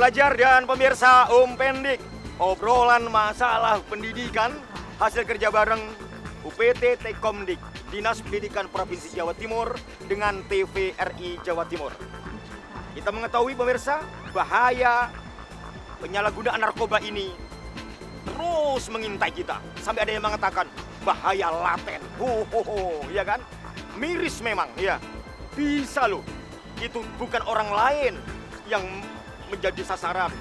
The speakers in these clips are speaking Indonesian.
pelajar dan pemirsa Pendik, obrolan masalah pendidikan hasil kerja bareng UPT Tekomdik, Dinas Pendidikan Provinsi Jawa Timur dengan TVRI Jawa Timur. Kita mengetahui pemirsa, bahaya penyalahgunaan narkoba ini terus mengintai kita. Sampai ada yang mengatakan bahaya laten. Ya kan? Miris memang, ya. Bisa loh. Itu bukan orang lain yang menjadi sasaran.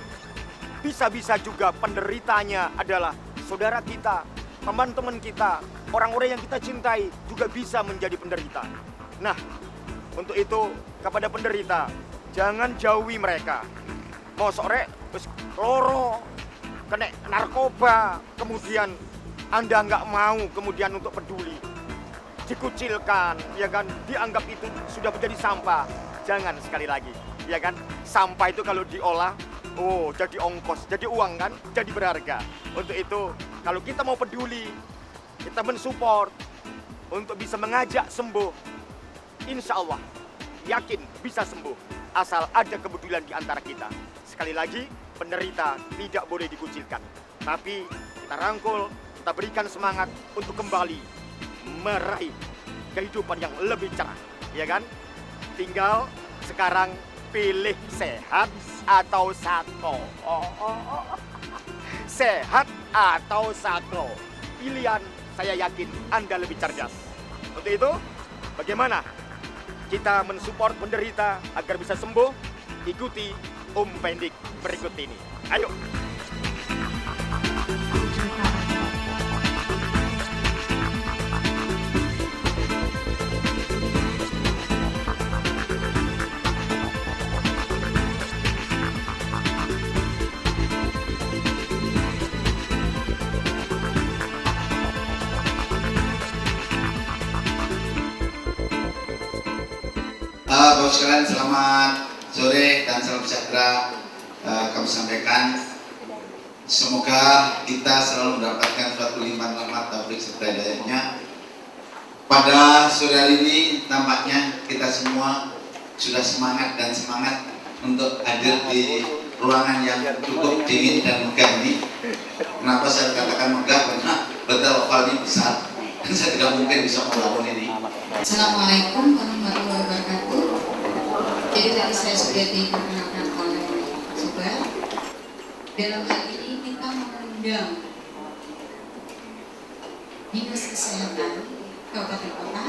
Bisa-bisa juga penderitanya adalah saudara kita, teman-teman kita, orang-orang yang kita cintai juga bisa menjadi penderita. Nah, untuk itu kepada penderita, jangan jauhi mereka. Mau sore, terus loro, kena narkoba, kemudian Anda nggak mau kemudian untuk peduli. Dikucilkan, ya kan, dianggap itu sudah menjadi sampah. Jangan sekali lagi, ya kan, sampah itu kalau diolah, jadi ongkos, jadi uang kan, jadi berharga. Untuk itu, kalau kita mau peduli, kita mensupport untuk bisa mengajak sembuh, insya Allah, yakin bisa sembuh, asal ada kepedulian di antara kita. Sekali lagi, penderita tidak boleh dikucilkan, tapi kita rangkul, kita berikan semangat untuk kembali meraih kehidupan yang lebih cerah, ya kan? Tinggal sekarang pilih sehat atau sakro. Sehat atau sakro. Pilihan saya yakin Anda lebih cerdas. Untuk itu, bagaimana kita mensupport penderita agar bisa sembuh? Ikuti Pendik berikut ini. Ayo. Bapak sekalian, selamat sore dan salam sejahtera. Kami sampaikan, semoga kita selalu mendapatkan suatu limpahan rahmat taufik serta hidayahnya. Pada sore hari ini tampaknya kita semua sudah semangat untuk hadir di ruangan yang cukup dingin dan megah ini. Kenapa saya katakan megah? Karena betul ovalnya besar dan saya tidak mungkin bisa membangun ini. Assalamualaikum warahmatullahi wabarakatuh. Jadi tadi saya sudah diperkenalkan oleh Sobat. Dalam hal ini kita mengundang Dinas Kesehatan Kabupaten Kota,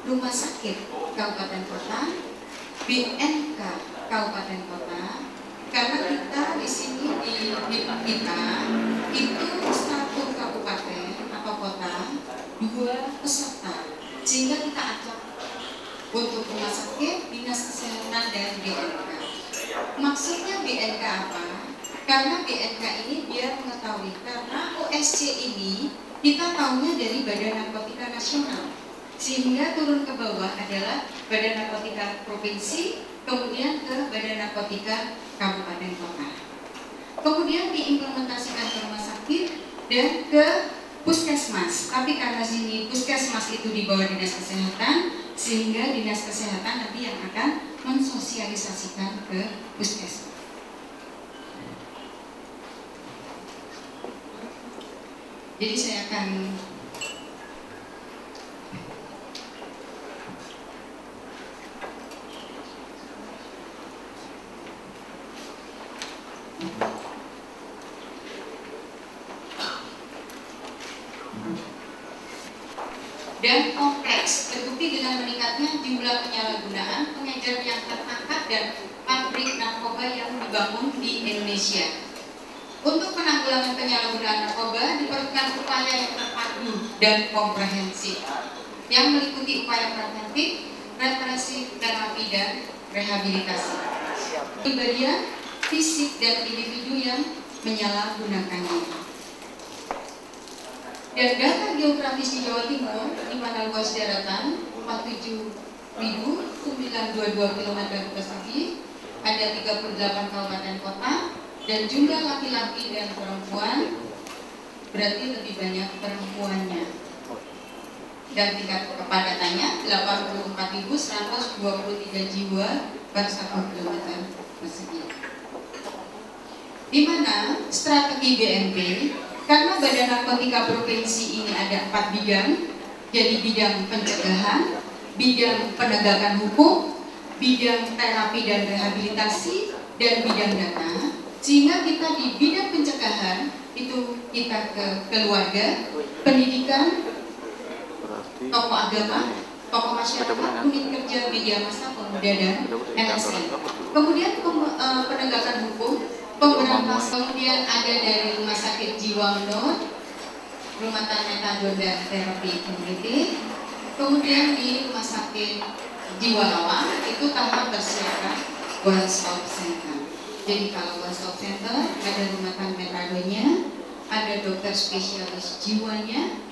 Rumah Sakit Kabupaten Kota, BNK Kabupaten Kota, karena kita di sini di kita itu satu kabupaten atau kota 2 peserta, sehingga kita ajak untuk rumah sakit, dinas kesehatan, dan BNK. Maksudnya BNK apa? Karena BNK ini biar mengetahui, karena OSC ini kita tahunya dari Badan Narkotika Nasional, sehingga turun ke bawah adalah Badan Narkotika Provinsi, kemudian ke Badan Narkotika Kabupaten Kota, kemudian diimplementasikan ke rumah sakit dan ke puskesmas. Tapi karena sini puskesmas itu di bawah dinas kesehatan, sehingga dinas kesehatan nanti yang akan mensosialisasikan ke puskesmas. Jadi saya akan dan kompleks, terbukti dengan meningkatnya jumlah penyalahgunaan, pengedar yang tertangkap dan pabrik narkoba yang dibangun di Indonesia. Untuk penanggulangan penyalahgunaan narkoba diperlukan upaya yang terpadu dan komprehensif yang meliputi upaya preventif, represif, terapi, dan rehabilitasi. Kepribadian fisik dan individu yang menyalahgunakannya. Dan data geografis di Jawa Timur, di mana luas daratan 47.922 km persegi, ada 38 kabupaten kota, dan jumlah laki-laki dan perempuan berarti lebih banyak perempuannya. Dan tingkat kepadatannya 84.123 jiwa per 1 km persegi. di mana strategi BNP, karena Badan Narkotika Provinsi ini ada 4 bidang, jadi bidang pencegahan, bidang penegakan hukum, bidang terapi dan rehabilitasi, dan bidang dana. Sehingga kita di bidang pencegahan itu kita ke keluarga, pendidikan, tokoh agama, tokoh masyarakat, unit kerja, media massa, pemuda, dan LSM. Kemudian penegakan hukum, pemberantasan, kemudian ada dari Rumah Sakit Jiwa Menur, Rumah Metadon dan Terapi Community. Kemudian di Rumah Sakit Jiwa Lawang itu tahap persiapan one stop center. Jadi kalau one stop center ada rumah tangga metadonnya, ada dokter spesialis jiwanya,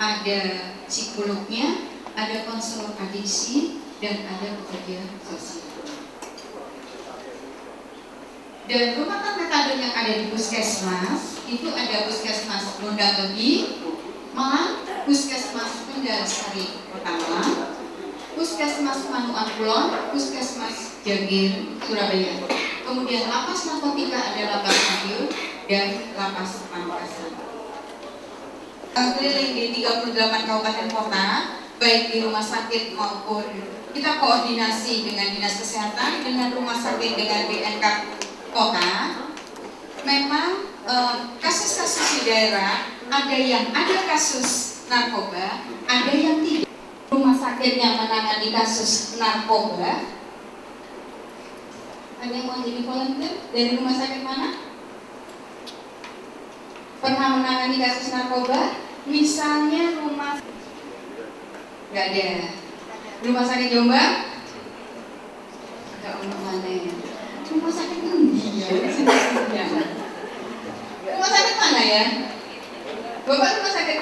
ada psikolognya, ada konselor adiksi, dan ada pekerja sosial. Dan rumah tangga metadon yang ada di puskesmas itu ada puskesmas Londakegi, Malang, puskesmas Kendal-Sari Kota Malang, puskesmas Manuan Kulon, puskesmas Jagir Surabaya. Kemudian lapas narkotika ada lapas Madiun dan lapas Pamekasan. Keliling di 38 kabupaten kota, baik di rumah sakit maupun kita koordinasi dengan dinas kesehatan, dengan rumah sakit, dengan BNK kota. Memang kasus-kasus di daerah ada yang ada kasus narkoba, ada yang tidak. Rumah sakit yang menangani kasus narkoba, ada yang mau jadi volunteer dari rumah sakit mana? Pernah menangani kasus narkoba? Misalnya rumah, nggak ada. Rumah sakit Jombang? Nggak mana ya? Rumah sakit India. Rumah sakit mana ya? Bapak rumah sakit?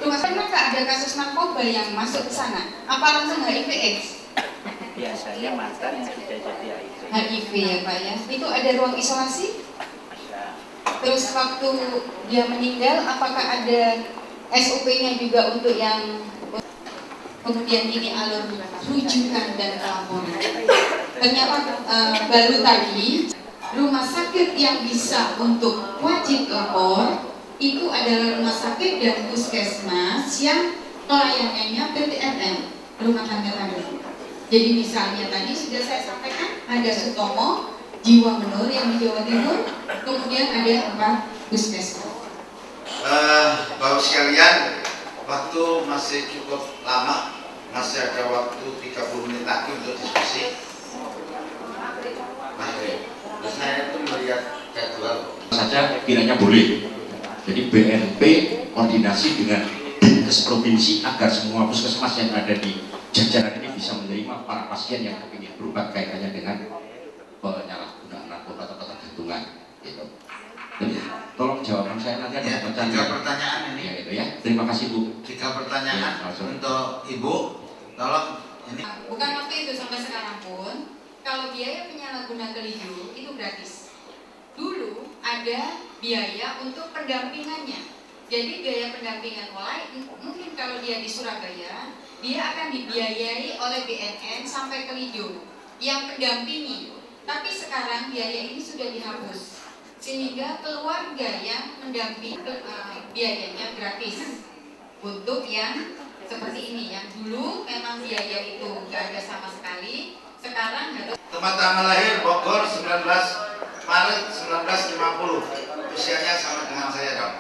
Rumah sakit nggak ada kasus narkoba yang masuk ke sana? Apa langsung HIV/AIDS? Biasanya mantan yang sudah jadi HIV. HIV ya Pak ya. Itu ada ruang isolasi? Terus waktu dia meninggal, apakah ada SOP-nya juga untuk yang kemudian ini alur rujukan dan laporan? Ternyata baru tadi rumah sakit yang bisa untuk wajib lapor itu adalah rumah sakit dan puskesmas yang pelayanannya PTNM, rumah tangga tangga. Jadi misalnya tadi sudah saya sampaikan ada Sutomo, Jiwa Menur yang di Jawa Timur, kemudian ada 4 puskesmas. Bapak sekalian, waktu masih cukup lama, masih ada waktu 30 menit lagi untuk diskusi. Terus saya itu melihat jadwal saja kiranya boleh. Jadi BNP koordinasi dengan Dinkes Provinsi agar semua puskesmas yang ada di jajaran ini bisa menerima para pasien yang ingin berobat kaitannya dengan penyalahgunaan narkoba atau ketergantungan. Gitu. Jadi, tolong jawaban saya nanti ada ya, 3 pertanyaan ini. Ya, itu ya. Terima kasih Bu. 3 pertanyaan ya, untuk Ibu. Tolong ini. Bukan waktu itu, sampai sekarang pun kalau biaya penyalahguna kelinju itu gratis. Dulu ada biaya untuk pendampingannya. Jadi biaya pendampingan mulai mungkin kalau dia di Surabaya, dia akan dibiayai oleh BNN sampai ke Lido yang pendampingi. Tapi sekarang biaya ini sudah dihapus, sehingga keluarga yang mendampingi biayanya gratis untuk yang seperti ini. Yang dulu memang biaya itu nggak ada sama sekali, sekarang harus. Tempat tanggal lahir Bogor 19 Maret 1950. Usianya sama dengan saya, Dok.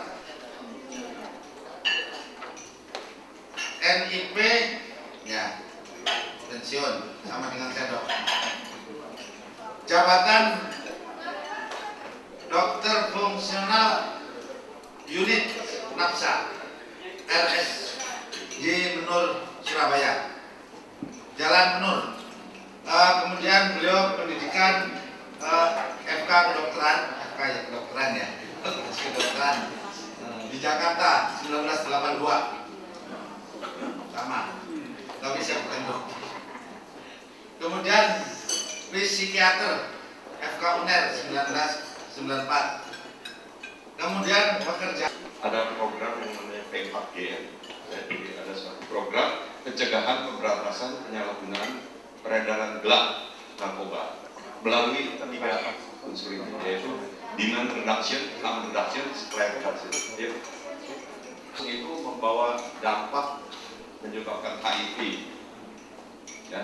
NIP ya pensiun sama dengan saya, Dok. Jabatan dokter fungsional unit NAPSA RSJ Menur Surabaya, Jalan Menur. Kemudian beliau pendidikan FK kedokteran, FK ya kedokteran ya, kedokteran di Jakarta 1982. Sama, tapi saya bukan dokter. Kemudian psikiater FK UNER 1994. Kemudian bekerja. Ada program yang namanya P4GN. Jadi ada suatu program pencegahan pemberantasan penyalahgunaan peredaran gelap narkoba melalui 3 unsur ini, yaitu demand reduction, harm reduction, supply reduction. Ya. Itu membawa dampak menyebabkan HIV, ya.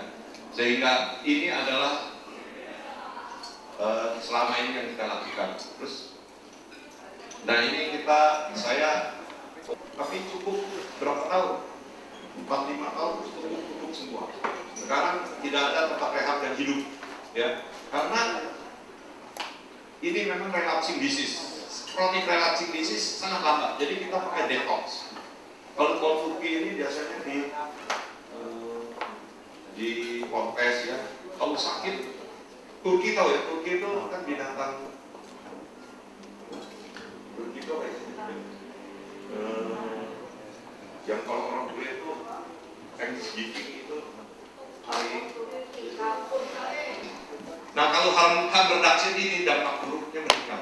Sehingga ini adalah selama ini yang kita lakukan. Terus, nah ini saya tapi cukup berapa tahun? 4-5 tahun cukup semua. Sekarang tidak ada tempat rehab yang hidup, ya, karena ini memang relapsing disease. Chronic relapsing disease sangat lambat, jadi kita pakai detox. Kalau Turki ini biasanya di ponpes, ya. Kalau sakit, Turki tahu ya, Turki itu kan binatang. Turki itu apa ya? Yang kalau orang bule itu Thanksgiving itu hari. Nah, kalau harm reduction ini dampak buruknya meningkat.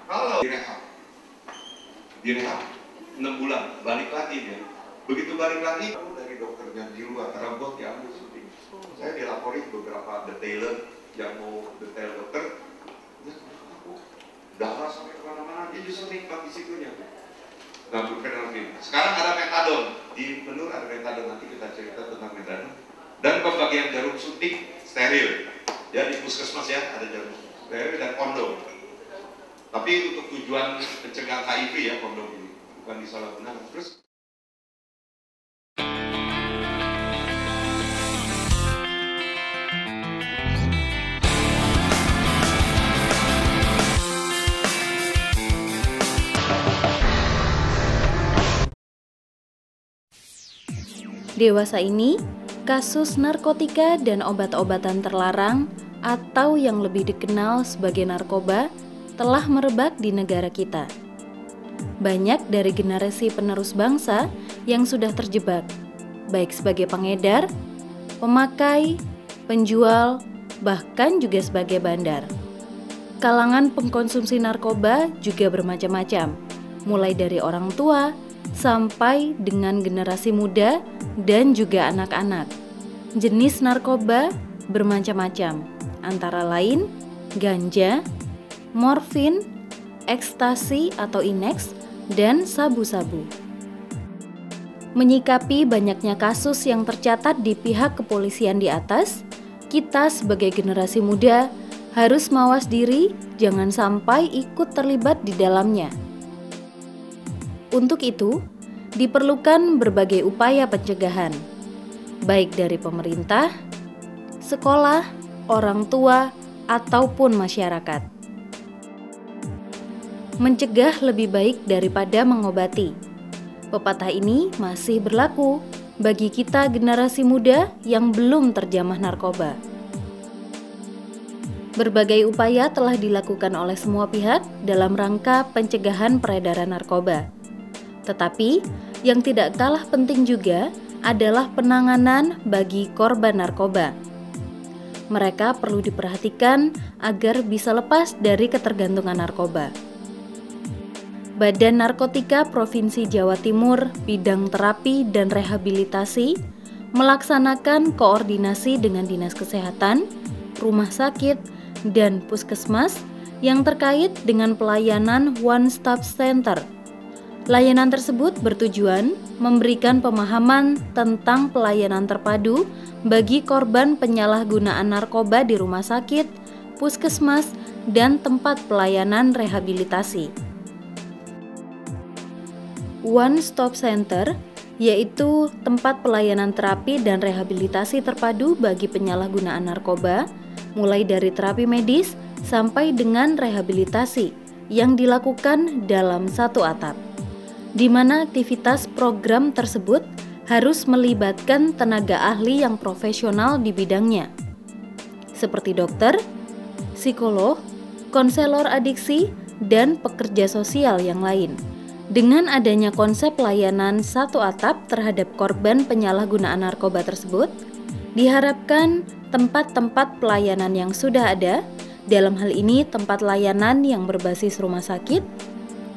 Kalau direhab 6 bulan, balik lagi dia. Begitu balik lagi, aku dari dokternya di luar, karena buat diambil syuting. Saya dilaporin beberapa detailer yang mau detail dokter, darah sampai kemana-mana, dia bisa nikmat di situnya. Nah, buprenorfin. Sekarang ada metadon, di menu ada metadon, nanti kita cerita tentang metadon. Dan pembagian jarum suntik steril. Ya, di puskesmas ya, ada jarum steril dan kondom. Tapi untuk tujuan pencegahan HIV ya, kondom ini, bukan disalahgunakan. Terus dewasa ini, kasus narkotika dan obat-obatan terlarang atau yang lebih dikenal sebagai narkoba telah merebak di negara kita. Banyak dari generasi penerus bangsa yang sudah terjebak, baik sebagai pengedar, pemakai, penjual, bahkan juga sebagai bandar. Kalangan pengkonsumsi narkoba juga bermacam-macam, mulai dari orang tua sampai dengan generasi muda dan juga anak-anak. Jenis narkoba bermacam-macam, antara lain ganja, morfin, ekstasi atau ineks, dan sabu-sabu. Menyikapi banyaknya kasus yang tercatat di pihak kepolisian di atas, kita sebagai generasi muda harus mawas diri jangan sampai ikut terlibat di dalamnya. Untuk itu, diperlukan berbagai upaya pencegahan, baik dari pemerintah, sekolah, orang tua, ataupun masyarakat. Mencegah lebih baik daripada mengobati. Pepatah ini masih berlaku bagi kita generasi muda yang belum terjamah narkoba. Berbagai upaya telah dilakukan oleh semua pihak dalam rangka pencegahan peredaran narkoba. Tetapi, yang tidak kalah penting juga adalah penanganan bagi korban narkoba. Mereka perlu diperhatikan agar bisa lepas dari ketergantungan narkoba. Badan Narkotika Provinsi Jawa Timur Bidang Terapi dan Rehabilitasi melaksanakan koordinasi dengan Dinas Kesehatan, rumah sakit, dan puskesmas yang terkait dengan pelayanan One Stop Center. Layanan tersebut bertujuan memberikan pemahaman tentang pelayanan terpadu bagi korban penyalahgunaan narkoba di rumah sakit, puskesmas, dan tempat pelayanan rehabilitasi. One Stop Center yaitu tempat pelayanan terapi dan rehabilitasi terpadu bagi penyalahgunaan narkoba, mulai dari terapi medis sampai dengan rehabilitasi yang dilakukan dalam satu atap, di mana aktivitas program tersebut harus melibatkan tenaga ahli yang profesional di bidangnya, seperti dokter, psikolog, konselor adiksi, dan pekerja sosial yang lain. Dengan adanya konsep layanan satu atap terhadap korban penyalahgunaan narkoba tersebut, diharapkan tempat-tempat pelayanan yang sudah ada, dalam hal ini tempat layanan yang berbasis rumah sakit,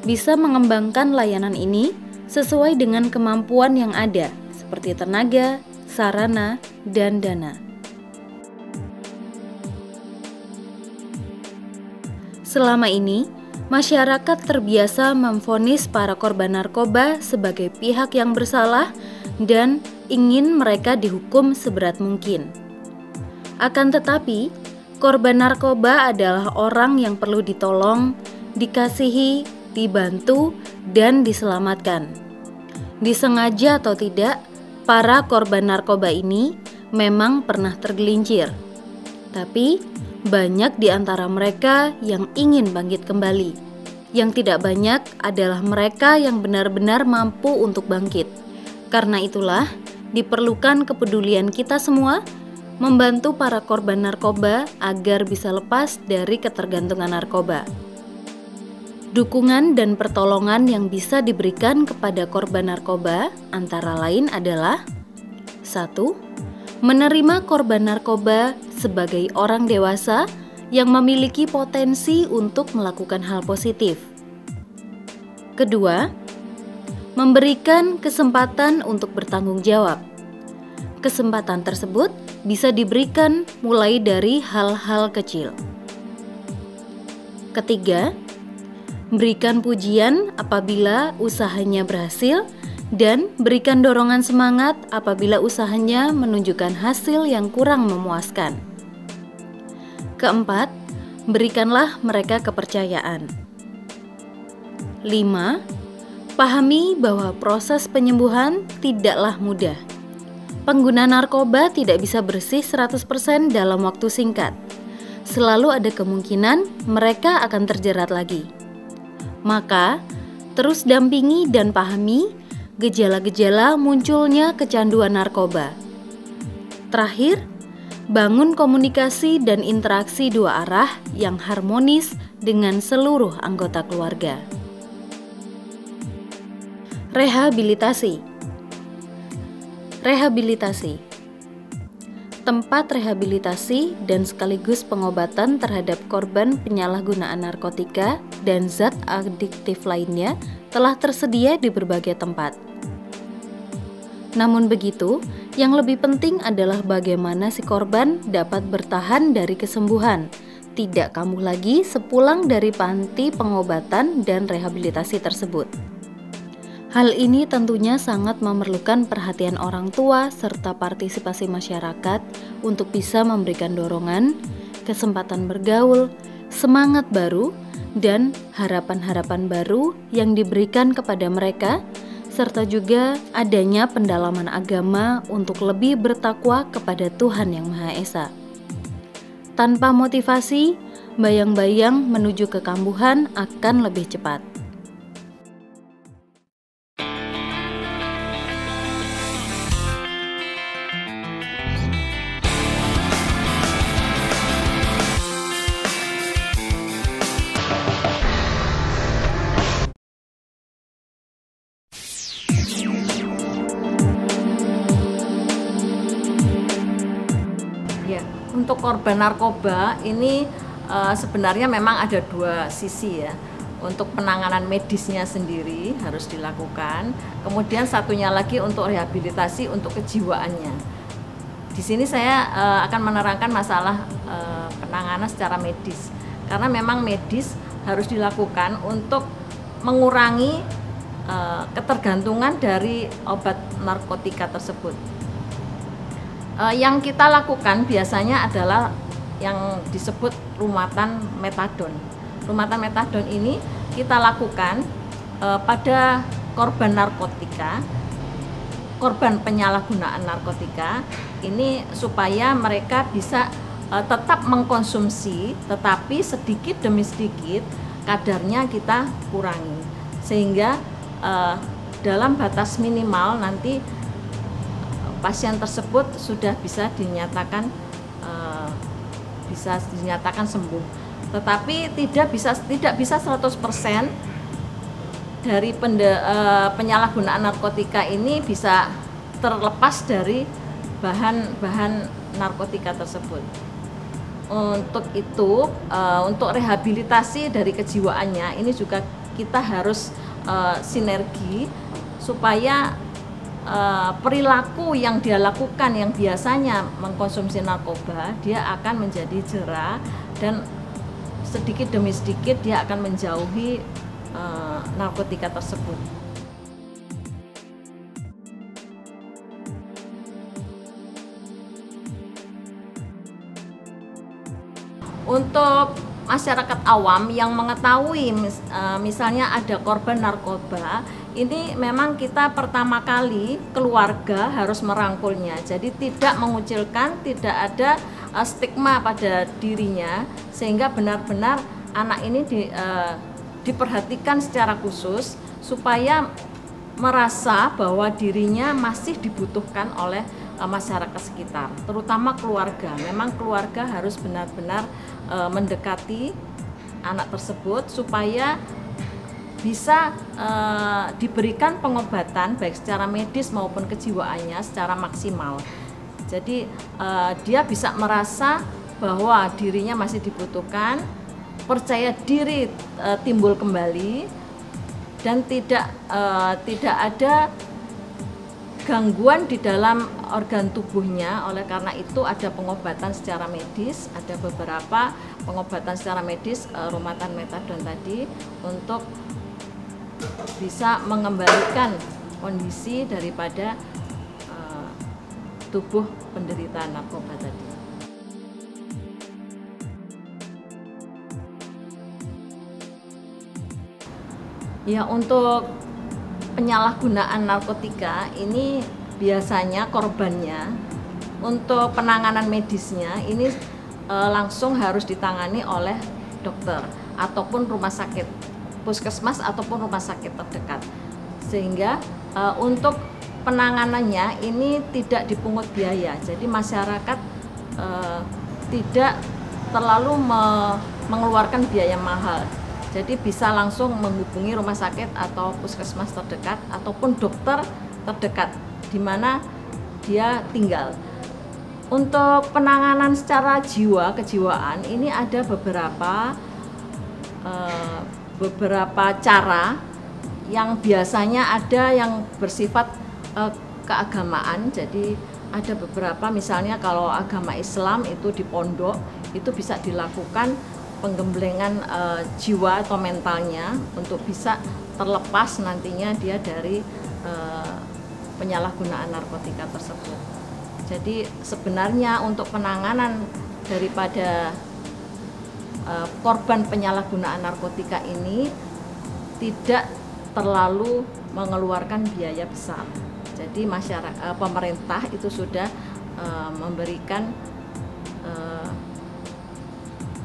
bisa mengembangkan layanan ini sesuai dengan kemampuan yang ada, seperti tenaga, sarana, dan dana. Selama ini, masyarakat terbiasa memvonis para korban narkoba sebagai pihak yang bersalah dan ingin mereka dihukum seberat mungkin. Akan tetapi, korban narkoba adalah orang yang perlu ditolong, dikasihi, dibantu, dan diselamatkan. Disengaja atau tidak, para korban narkoba ini memang pernah tergelincir. Tapi, banyak di antara mereka yang ingin bangkit kembali. Yang tidak banyak adalah mereka yang benar-benar mampu untuk bangkit. Karena itulah, diperlukan kepedulian kita semua membantu para korban narkoba agar bisa lepas dari ketergantungan narkoba. Dukungan dan pertolongan yang bisa diberikan kepada korban narkoba antara lain adalah 1. Menerima korban narkoba sebagai orang dewasa yang memiliki potensi untuk melakukan hal positif. Kedua, memberikan kesempatan untuk bertanggung jawab. Kesempatan tersebut bisa diberikan mulai dari hal-hal kecil. Ketiga, berikan pujian apabila usahanya berhasil dan berikan dorongan semangat apabila usahanya menunjukkan hasil yang kurang memuaskan. Keempat, berikanlah mereka kepercayaan. 5. Pahami bahwa proses penyembuhan tidaklah mudah. Pengguna narkoba tidak bisa bersih 100% dalam waktu singkat. Selalu ada kemungkinan mereka akan terjerat lagi. Maka, terus dampingi dan pahami gejala-gejala munculnya kecanduan narkoba. Terakhir, bangun komunikasi dan interaksi dua arah yang harmonis dengan seluruh anggota keluarga. Rehabilitasi. Tempat rehabilitasi dan sekaligus pengobatan terhadap korban penyalahgunaan narkotika dan zat adiktif lainnya telah tersedia di berbagai tempat. Namun begitu, yang lebih penting adalah bagaimana si korban dapat bertahan dari kesembuhan, tidak kambuh lagi sepulang dari panti pengobatan dan rehabilitasi tersebut. Hal ini tentunya sangat memerlukan perhatian orang tua serta partisipasi masyarakat untuk bisa memberikan dorongan, kesempatan bergaul, semangat baru, dan harapan-harapan baru yang diberikan kepada mereka, serta juga adanya pendalaman agama untuk lebih bertakwa kepada Tuhan Yang Maha Esa. Tanpa motivasi, bayang-bayang menuju kekambuhan akan lebih cepat. Untuk korban narkoba ini sebenarnya memang ada dua sisi ya. Untuk penanganan medisnya sendiri harus dilakukan, kemudian satunya lagi untuk rehabilitasi untuk kejiwaannya. Di sini saya akan menerangkan masalah penanganan secara medis, karena memang medis harus dilakukan untuk mengurangi ketergantungan dari obat narkotika tersebut. Yang kita lakukan biasanya adalah yang disebut rumatan metadon. Rumatan metadon ini kita lakukan pada korban narkotika, korban penyalahgunaan narkotika, ini supaya mereka bisa tetap mengkonsumsi, tetapi sedikit demi sedikit kadarnya kita kurangi, sehingga dalam batas minimal nanti pasien tersebut sudah bisa dinyatakan sembuh. Tetapi tidak bisa 100% dari penyalahgunaan narkotika ini bisa terlepas dari bahan-bahan narkotika tersebut. Untuk itu, untuk rehabilitasi dari kejiwaannya ini juga kita harus sinergi supaya perilaku yang dia lakukan yang biasanya mengkonsumsi narkoba, dia akan menjadi jera dan sedikit demi sedikit dia akan menjauhi narkotika tersebut. Untuk masyarakat awam yang mengetahui misalnya ada korban narkoba, ini memang kita pertama kali keluarga harus merangkulnya. Jadi tidak mengucilkan, tidak ada stigma pada dirinya, sehingga benar-benar anak ini diperhatikan secara khusus supaya merasa bahwa dirinya masih dibutuhkan oleh masyarakat sekitar, terutama keluarga. Memang keluarga harus benar-benar mendekati anak tersebut supaya bisa diberikan pengobatan baik secara medis maupun kejiwaannya secara maksimal. Jadi dia bisa merasa bahwa dirinya masih dibutuhkan, percaya diri timbul kembali, dan tidak ada gangguan di dalam organ tubuhnya. Oleh karena itu ada pengobatan secara medis, ada beberapa pengobatan secara medis, rumatan metadon tadi, untuk bisa mengembalikan kondisi daripada tubuh penderita narkoba tadi. Ya, untuk penyalahgunaan narkotika ini biasanya korbannya untuk penanganan medisnya ini langsung harus ditangani oleh dokter ataupun rumah sakit, puskesmas ataupun rumah sakit terdekat, sehingga untuk penanganannya ini tidak dipungut biaya. Jadi masyarakat tidak terlalu mengeluarkan biaya mahal. Jadi bisa langsung menghubungi rumah sakit atau puskesmas terdekat ataupun dokter terdekat di mana dia tinggal. Untuk penanganan secara kejiwaan ini ada beberapa cara yang biasanya ada yang bersifat keagamaan. Jadi ada beberapa, misalnya kalau agama Islam itu di pondok itu bisa dilakukan penggemblengan jiwa atau mentalnya untuk bisa terlepas nantinya dia dari penyalahgunaan narkotika tersebut. Jadi sebenarnya untuk penanganan daripada korban penyalahgunaan narkotika ini tidak terlalu mengeluarkan biaya besar. Jadi masyarakat, pemerintah itu sudah memberikan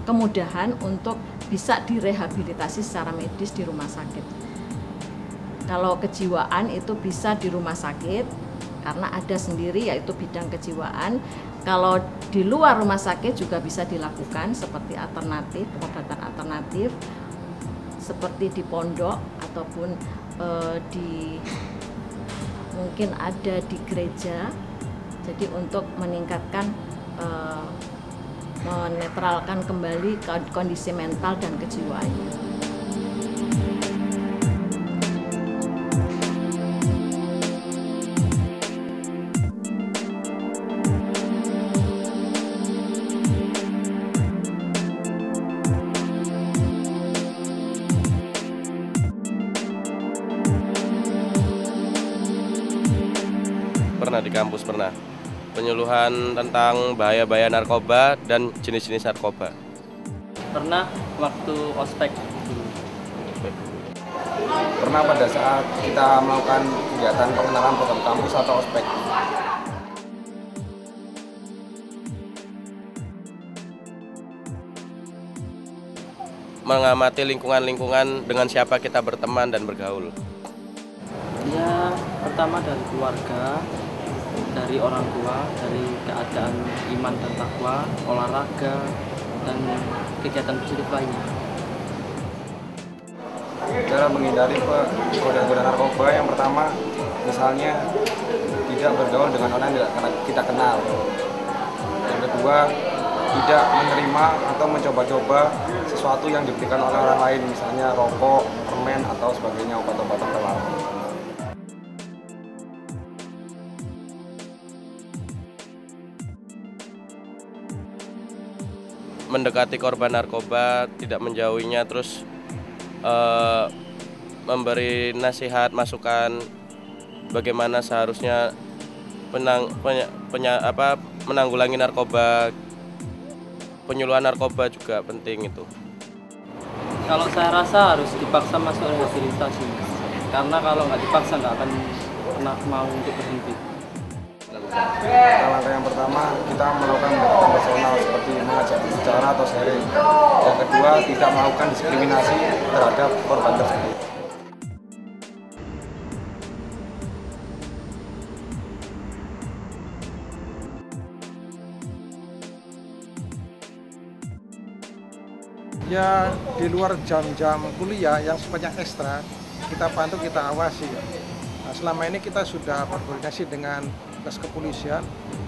kemudahan untuk bisa direhabilitasi secara medis di rumah sakit. Kalau kejiwaan itu bisa di rumah sakit karena ada sendiri yaitu bidang kejiwaan. Kalau di luar rumah sakit juga bisa dilakukan seperti alternatif, pengobatan alternatif seperti di pondok ataupun mungkin ada di gereja. Jadi untuk meningkatkan menetralkan kembali kondisi mental dan kejiwaannya. Pernah di kampus, pernah. Penyuluhan tentang bahaya-bahaya narkoba dan jenis-jenis narkoba. Pernah waktu ospek dulu. Pernah pada saat kita melakukan kegiatan pengenalan program kampus atau ospek. Mengamati lingkungan-lingkungan dengan siapa kita berteman dan bergaul. Ya, pertama dari keluarga, dari orang tua, dari keadaan iman dan takwa, olahraga, dan kegiatan positif lainnya. Cara menghindari goda-goda narkoba yang pertama, misalnya tidak bergaul dengan orang yang tidak kita kenal. Yang kedua, tidak menerima atau mencoba-coba sesuatu yang diberikan oleh orang lain, misalnya rokok, permen, atau sebagainya, obat-obatan terlarang. mendekati korban narkoba, tidak menjauhinya, terus memberi nasihat, masukan bagaimana seharusnya menanggulangi narkoba, penyuluhan narkoba juga penting itu. Kalau saya rasa harus dipaksa masuk rehabilitasi, karena kalau nggak dipaksa nggak akan pernah mau untuk berhenti. Langkah yang pertama, kita melakukan pendekatan personal seperti mengajak bicara atau sharing. Yang kedua, tidak melakukan diskriminasi terhadap korban tersebut. Ya, di luar jam-jam kuliah yang sifatnya ekstra, kita pantau, kita awasi. Nah, selama ini kita sudah berkoordinasi dengan dinas kepolisian,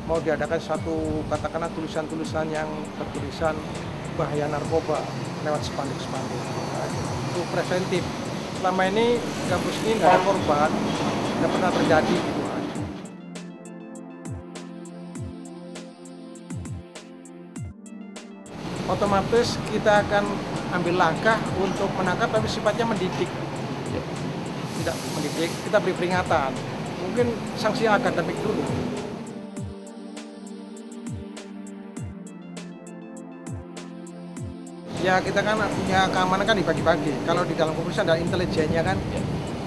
mau diadakan suatu katakanlah tulisan-tulisan yang bertulisan bahaya narkoba lewat spanduk-spanduk. Nah, itu preventif. Selama ini kampus ini nggak ada korban, nggak pernah terjadi gitu. Otomatis kita akan ambil langkah untuk menangkap, tapi sifatnya mendidik. Tidak mendidik, kita beri peringatan. Mungkin sanksi akademik dulu. Ya, kita kan punya keamanan kan dibagi-bagi. Kalau di dalam kepolisian ada intelijennya kan,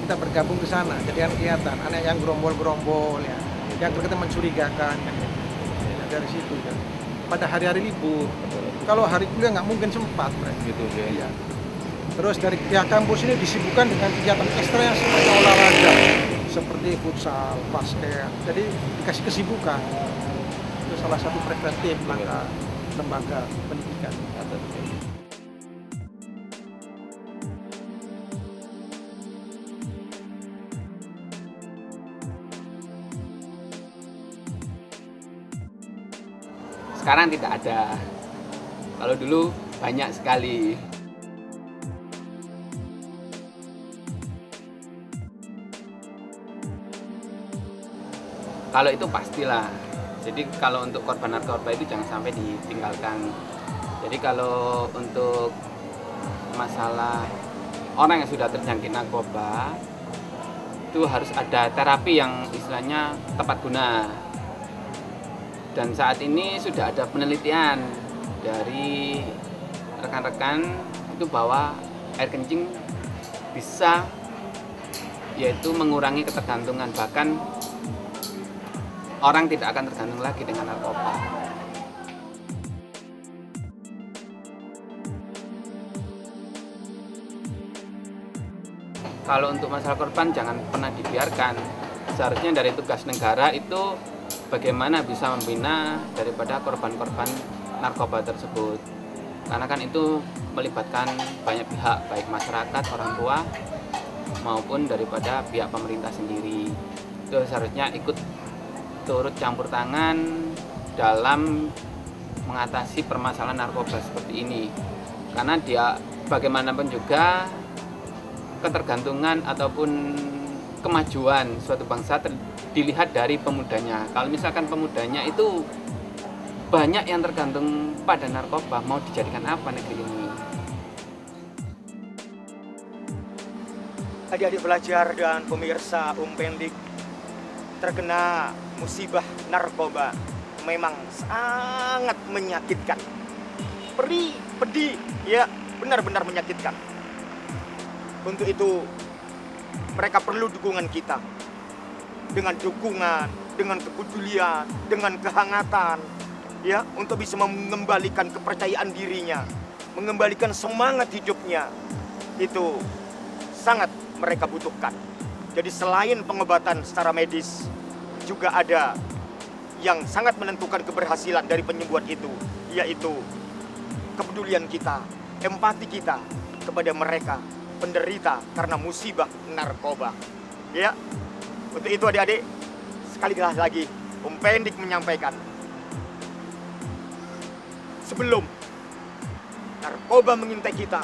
kita bergabung ke sana. Jadi kan kelihatan anak yang gerombol-gerombol ya, yang berkaitan mencurigakan kan. Ya, dari situ kan. Pada hari-hari libur. Kalau hari kuliah nggak mungkin sempat, gitu ya. Terus dari pihak kampus ini disibukkan dengan kegiatan ekstra yang sifatnya olahraga, seperti futsal, basket. Jadi dikasih kesibukan. Itu salah satu preventif langkah lembaga pendidikan. Sekarang tidak ada. Kalau dulu banyak sekali. Kalau itu pastilah. Jadi kalau untuk korban narkoba itu jangan sampai ditinggalkan. Jadi kalau untuk masalah orang yang sudah terjangkit narkoba, itu harus ada terapi yang istilahnya tepat guna. Dan saat ini sudah ada penelitian dari rekan-rekan itu bahwa air kencing bisa yaitu mengurangi ketergantungan, bahkan orang tidak akan tergantung lagi dengan narkoba. Kalau untuk masalah korban jangan pernah dibiarkan. Seharusnya dari tugas negara itu bagaimana bisa membina daripada korban-korban narkoba tersebut, karena kan itu melibatkan banyak pihak, baik masyarakat, orang tua maupun daripada pihak pemerintah sendiri. Itu seharusnya ikut turut campur tangan dalam mengatasi permasalahan narkoba seperti ini, karena dia bagaimanapun juga ketergantungan ataupun kemajuan suatu bangsa dilihat dari pemudanya. Kalau misalkan pemudanya itu banyak yang tergantung pada narkoba, mau dijadikan apa negeri ini? Adik-adik pelajar dan pemirsa Pendik, terkena musibah narkoba memang sangat menyakitkan. Perih, pedih, ya benar-benar menyakitkan. Untuk itu mereka perlu dukungan kita. Dengan dukungan, dengan kepedulian, dengan kehangatan, ya, untuk bisa mengembalikan kepercayaan dirinya, mengembalikan semangat hidupnya. Itu sangat mereka butuhkan. Jadi selain pengobatan secara medis, juga ada yang sangat menentukan keberhasilan dari penyembuhan itu, yaitu kepedulian kita, empati kita kepada mereka penderita karena musibah narkoba. Ya, untuk itu adik-adik, sekali lagi Pendik menyampaikan, sebelum narkoba mengintai kita,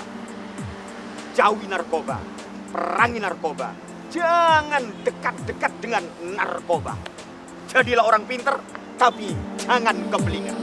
jauhi narkoba, perangi narkoba, jangan dekat-dekat dengan narkoba. Jadilah orang pinter, tapi jangan keblinger.